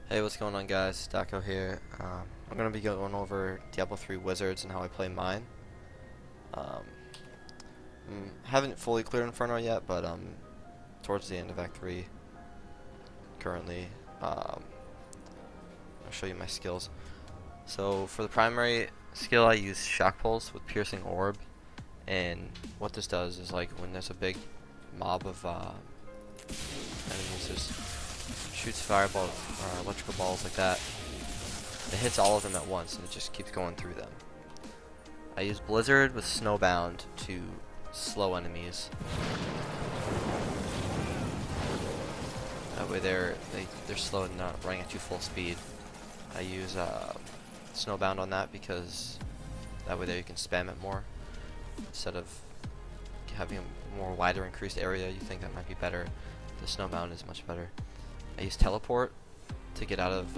Hey, what's going on, guys? Daco here. I'm gonna be going over Diablo 3 Wizards and how I play mine. Um, haven't fully cleared Inferno yet, but towards the end of Act 3 currently. I'll show you my skills. So for the primary skill, I use Shock Pulse with Piercing Orb, and what this does is like when there's a big mob of enemies, just shoots fireballs or electrical balls like that. It hits all of them at once, and it just keeps going through them. I use Blizzard with Snowbound to slow enemies. That way they're slow and not running at you full speed. I use Snowbound on that because that way there you can spam it more instead of having a more wider increased area. You think that might be better. The Snowbound is much better. I use Teleport to get out of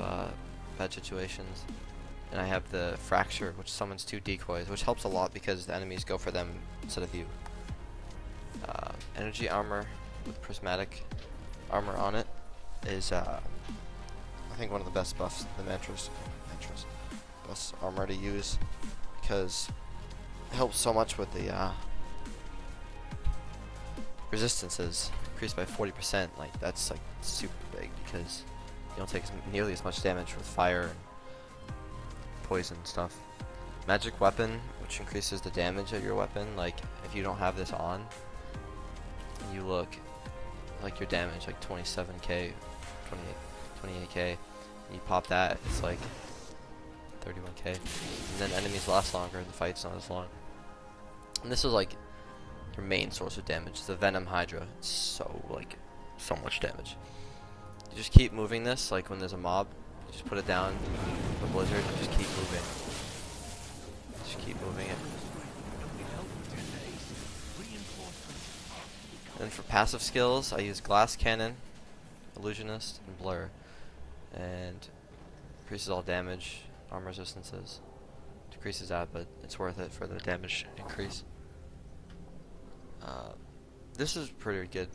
bad situations, and I have the Fracture, which summons 2 decoys, which helps a lot because the enemies go for them instead of you. Energy Armor with Prismatic Armor on it is I think one of the best buffs, the Mantras best armor to use, because it helps so much with the resistances increased by 40%. Like that's like super big because you don't take nearly as much damage with fire and poison stuff. Magic Weapon, which increases the damage of your weapon. Like if you don't have this on, you look like your damage like 27k, 28k, and you pop that, it's like 31k, and then enemies last longer and the fight's not as long. And this is like your main source of damage, the Venom Hydra. It's so much damage. You just keep moving this, like when there's a mob, you just put it down, the Blizzard, and just keep moving. Just keep moving it. And for passive skills, I use Glass Cannon, Illusionist, and Blur. And increases all damage, armor resistances. Decreases that, but it's worth it for the damage increase. This is pretty good.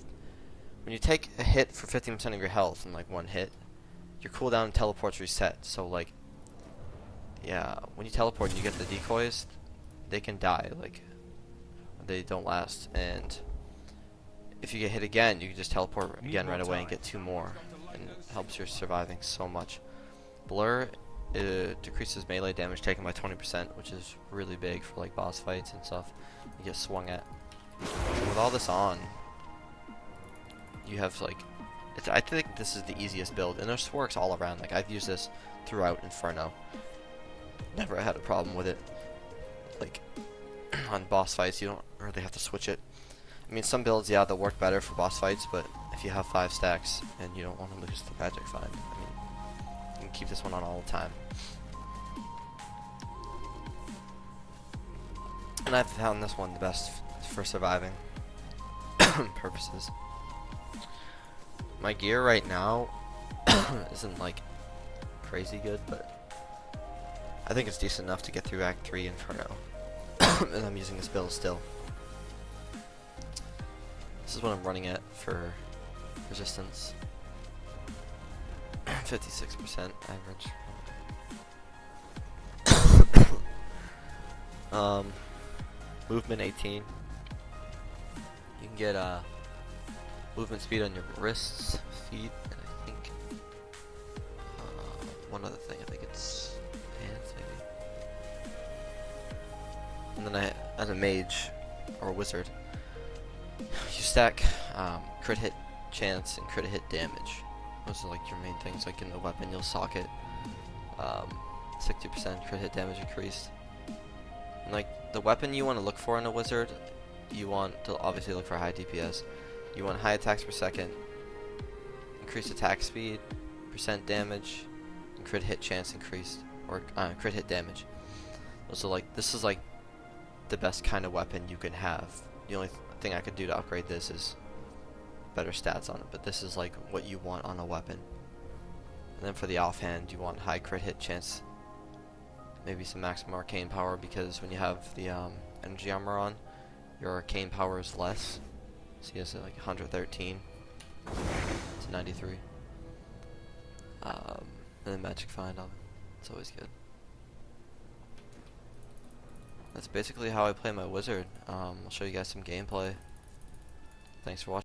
When you take a hit for 15% of your health in like one hit, your cooldown and teleports reset. So like, yeah, when you teleport and you get the decoys, they can die. Like, they don't last. And if you get hit again, you can just teleport again right away and get 2 more, and it helps your surviving so much. Blur decreases melee damage taken by 20%, which is really big for like boss fights and stuff. You get swung at. And with all this on, you have like, I think this is the easiest build, and this works all around. Like I've used this throughout Inferno. Never had a problem with it. Like on boss fights, you don't really have to switch it. I mean, some builds, yeah, they'll work better for boss fights, but if you have 5 stacks and you don't want to lose the magic find, I mean, you can keep this one on all the time. And I've found this one the best for surviving purposes. My gear right now isn't like crazy good, but I think it's decent enough to get through Act 3 Inferno. And I'm using this build still. This is what I'm running at for resistance. 56% average. Movement 18. You can get movement speed on your wrists, feet, and I think one other thing. I think it's hands, maybe. And then as a mage or a wizard, you stack crit hit chance and crit hit damage. Those are like your main things. Like in the weapon, you'll socket 60% crit hit damage increased. And like the weapon you want to look for in a wizard, you want to obviously look for high DPS. You want high attacks per second, increased attack speed, percent damage, and crit hit chance increased, or crit hit damage. So like this is like the best kind of weapon you can have. The only thing I could do to upgrade this is better stats on it, but this is like what you want on a weapon. And then for the offhand, you want high crit hit chance, maybe some maximum arcane power, because when you have the energy armor on, your arcane power is less. So he has like 113 to 93. And then magic find. It's always good. That's basically how I play my wizard. I'll show you guys some gameplay. Thanks for watching.